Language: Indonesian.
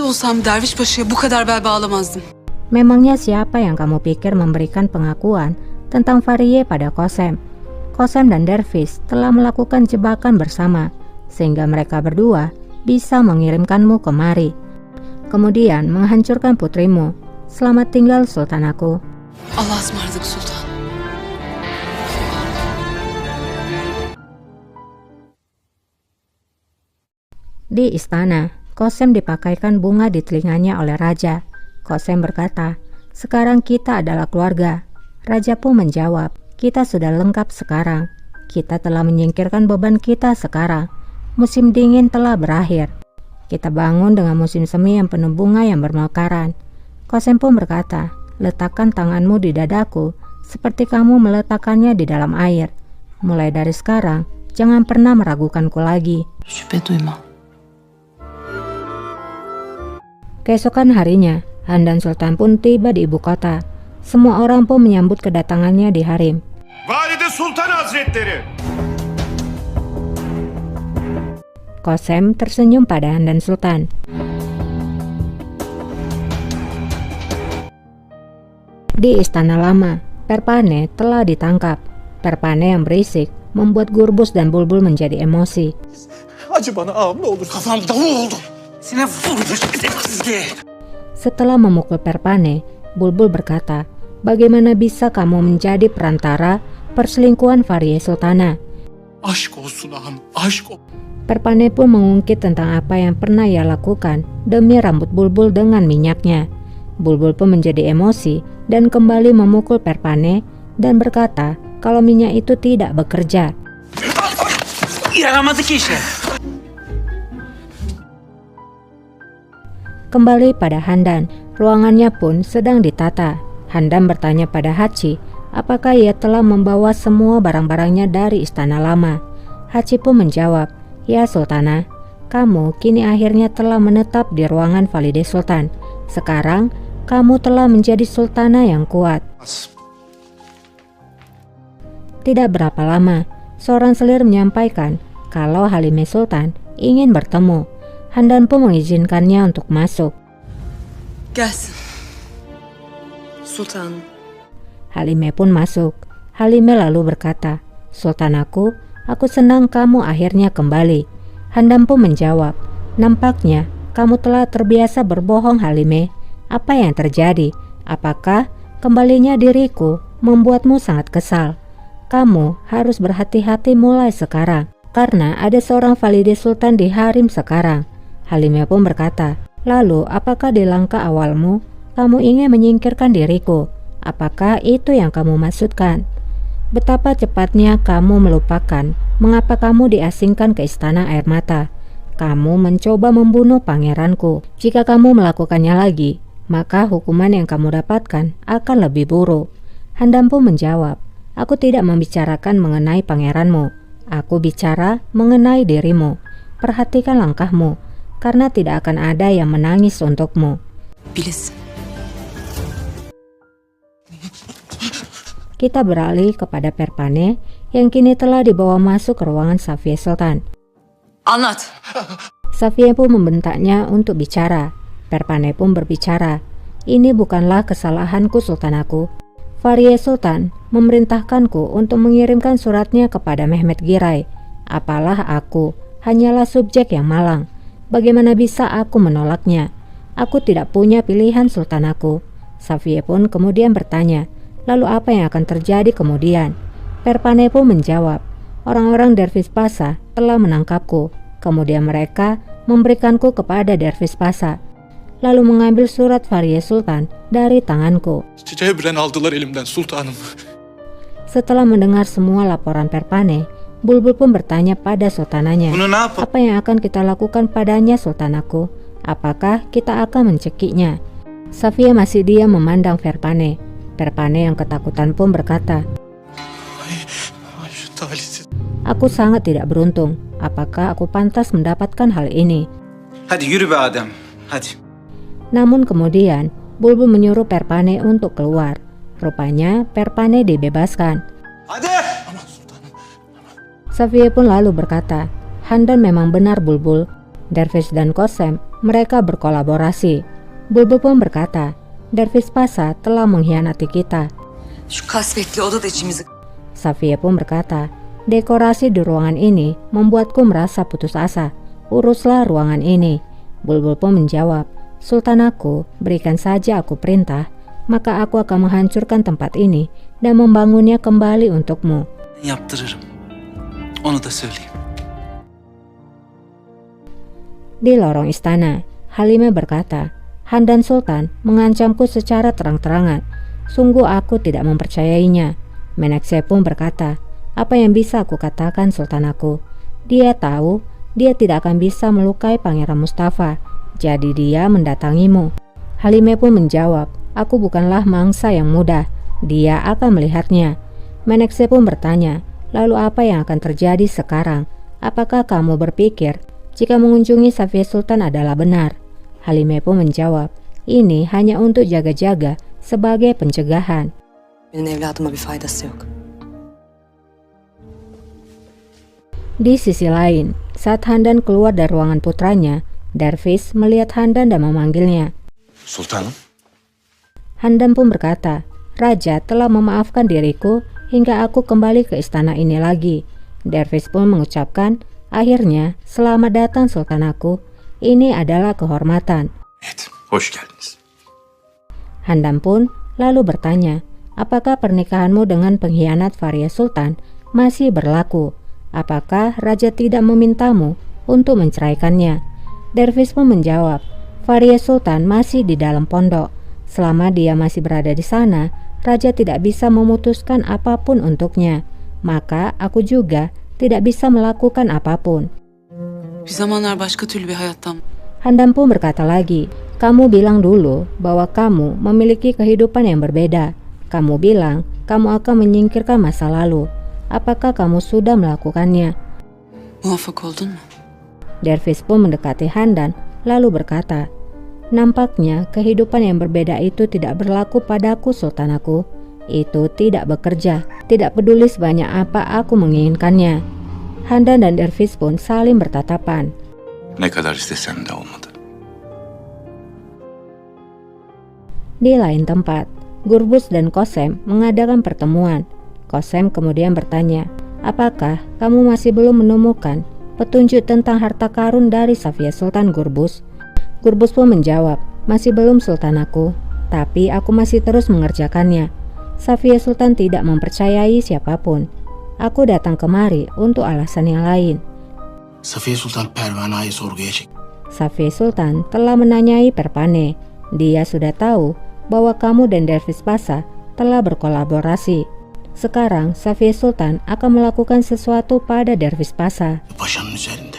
olsam Derviş Paşa'ya bu kadar bel bağlamazdım. Memangnya siapa yang kamu pikir memberikan pengakuan tentang Fahriye pada Qasem? Qasem dan Dervish telah melakukan jebakan bersama, sehingga mereka berdua bisa mengirimkanmu kemari. Kemudian menghancurkan putrimu. Selamat tinggal Sultan aku. Allah'a ısmarladık Sultan. Di istana, Qasem dipakaikan bunga di telinganya oleh raja. Qasem berkata, "Sekarang kita adalah keluarga." Raja pun menjawab, "Kita sudah lengkap sekarang. Kita telah menyingkirkan beban kita sekarang. Musim dingin telah berakhir. Kita bangun dengan musim semi yang penuh bunga yang bermekaran." Qasem pun berkata, "Letakkan tanganmu di dadaku seperti kamu meletakkannya di dalam air. Mulai dari sekarang, jangan pernah meragukanku lagi." Şüphe duyma. Keesokan harinya, Handan Sultan pun tiba di ibu kota. Semua orang pun menyambut kedatangannya di harem. Valide Sultan Hazretleri. Qasem tersenyum pada Handan Sultan. Di istana lama, Perpane telah ditangkap. Perpane yang berisik membuat Gurbuz dan Bulbul menjadi emosi. Acı bana ağam ne olur. Kafam davul oldu. Sine vurmuş. Setelah memukul Perpane, Bulbul berkata, "Bagaimana bisa kamu menjadi perantara perselingkuhan Fahriye Sultana?" Aşk olsun ağam. Aşk olsun. Perpane pun mengungkit tentang apa yang pernah ia lakukan demi rambut Bulbul dengan minyaknya. Bulbul pun menjadi emosi dan kembali memukul Perpane dan berkata kalau minyak itu tidak bekerja. Yaramadı ki işe. Kembali pada Handan, ruangannya pun sedang ditata. Handan bertanya pada Hachi apakah ia telah membawa semua barang-barangnya dari istana lama. Hachi pun menjawab, "Ya Sultana, kamu kini akhirnya telah menetap di ruangan Valide Sultan. Sekarang kamu telah menjadi sultana yang kuat." Tidak berapa lama, seorang selir menyampaikan kalau Halime Sultan ingin bertemu. Handan pun mengizinkannya untuk masuk. Gelsin. Sultan. Halime pun masuk. Halime lalu berkata, "Sultan aku senang kamu akhirnya kembali." Handan pun menjawab, "Nampaknya kamu telah terbiasa berbohong Halime. Apa yang terjadi? Apakah kembalinya diriku membuatmu sangat kesal? Kamu harus berhati-hati mulai sekarang, karena ada seorang Valide Sultan di harem sekarang." Halime pun berkata, "Lalu apakah di langkah awalmu kamu ingin menyingkirkan diriku? Apakah itu yang kamu maksudkan? Betapa cepatnya kamu melupakan mengapa kamu diasingkan ke istana air mata. Kamu mencoba membunuh pangeranku. Jika kamu melakukannya lagi, maka hukuman yang kamu dapatkan akan lebih buruk." Handan pun menjawab, "Aku tidak membicarakan mengenai pangeranmu. Aku bicara mengenai dirimu. Perhatikan langkahmu, karena tidak akan ada yang menangis untukmu." Bilesin. Kita beralih kepada Perpane yang kini telah dibawa masuk ke ruangan Safiye Sultan. Anlat. Safiye pun membentaknya untuk bicara. Perpane pun berbicara, "Ini bukanlah kesalahanku Sultan aku. Fahriye Sultan memerintahkanku untuk mengirimkan suratnya kepada Mehmet Giray. Apalah aku, hanyalah subjek yang malang. Bagaimana bisa aku menolaknya? Aku tidak punya pilihan Sultan aku." Safiye pun kemudian bertanya, "Lalu apa yang akan terjadi kemudian?" Perpane pun menjawab, "Orang-orang Dervish Pasa telah menangkapku. Kemudian mereka memberikanku kepada Dervish Pasa, lalu mengambil surat Fahriye Sultan dari tanganku." Cebren aldılar elimden sultanım. Setelah mendengar semua laporan Perpane, Bulbul pun bertanya pada sultananya, "Apa yang akan kita lakukan padanya Sultan aku? Apakah kita akan mencekiknya?" Safiye masih diam memandang Perpane. Perpane yang ketakutan pun berkata, "Aku sangat tidak beruntung. Apakah aku pantas mendapatkan hal ini?" Hadi yürü be Adem. Hadi. Namun kemudian Bulbul menyuruh Perpane untuk keluar. Rupanya Perpane dibebaskan. Hadi. Safiye pun lalu berkata, "Handan memang benar Bulbul. Dervish dan Qasem mereka berkolaborasi. Bulbul pun berkata, Dervis Pasa telah mengkhianati kita. Şu kasvetli oda da içimizi... Safia pun berkata, dekorasi di ruangan ini membuatku merasa putus asa. Uruslah ruangan ini. Bulbul pun menjawab, Sultan aku, berikan saja aku perintah, maka aku akan menghancurkan tempat ini dan membangunnya kembali untukmu. Yaptırırım. Onu da söyleyeyim. Di lorong istana, Halimah berkata, Handan Sultan mengancamku secara terang-terangan. Sungguh aku tidak mempercayainya. Menekse pun berkata, apa yang bisa aku katakan Sultan aku? Dia tahu dia tidak akan bisa melukai Pangeran Mustafa, jadi dia mendatangimu. Halimah pun menjawab, aku bukanlah mangsa yang mudah, dia akan melihatnya. Menekse pun bertanya, lalu apa yang akan terjadi sekarang? Apakah kamu berpikir jika mengunjungi Safia Sultan adalah benar? Halimah pun menjawab, ini hanya untuk jaga-jaga sebagai pencegahan. Benim evladıma bir faydası yok. Di sisi lain, saat Handan keluar dari ruangan putranya, Dervis melihat Handan dan memanggilnya. Sultanım. Handan pun berkata, Raja telah memaafkan diriku hingga aku kembali ke istana ini lagi. Dervis pun mengucapkan, akhirnya selamat datang Sultan aku. Ini adalah kehormatan. Evet, hoş geldiniz. Handan pun lalu bertanya, apakah pernikahanmu dengan pengkhianat Faria Sultan masih berlaku? Apakah Raja tidak memintamu untuk menceraikannya? Dervis pun menjawab, Faria Sultan masih di dalam pondok. Selama dia masih berada di sana, Raja tidak bisa memutuskan apapun untuknya. Maka aku juga tidak bisa melakukan apapun. Bir zamanlar başka türlü bir hayattan... Handan pun berkata lagi, kamu bilang dulu bahwa kamu memiliki kehidupan yang berbeda. Kamu bilang kamu akan menyingkirkan masa lalu. Apakah kamu sudah melakukannya? Muvaffak oldun mu? Dervis pun mendekati Handan lalu berkata, nampaknya kehidupan yang berbeda itu tidak berlaku padaku Sultan aku. Itu tidak bekerja, tidak peduli sebanyak apa aku menginginkannya. Handan dan Dervis pun saling bertatapan. Ne kadar istesem de olmadı. Di lain tempat, Gurbuz dan Kosem mengadakan pertemuan. Kosem kemudian bertanya, apakah kamu masih belum menemukan petunjuk tentang harta karun dari Safia Sultan Gurbuz? Gurbuz pun menjawab, masih belum Sultan aku, tapi aku masih terus mengerjakannya. Safia Sultan tidak mempercayai siapapun. Aku datang kemari untuk alasan yang lain. Safiye Sultan Pervane'yi sorguya çek. Safia Sultan telah menanyai Perpane. Dia sudah tahu bahwa kamu dan Dervis Pasa telah berkolaborasi. Sekarang Safia Sultan akan melakukan sesuatu pada Dervis Pasa. Paşanın üzerinde.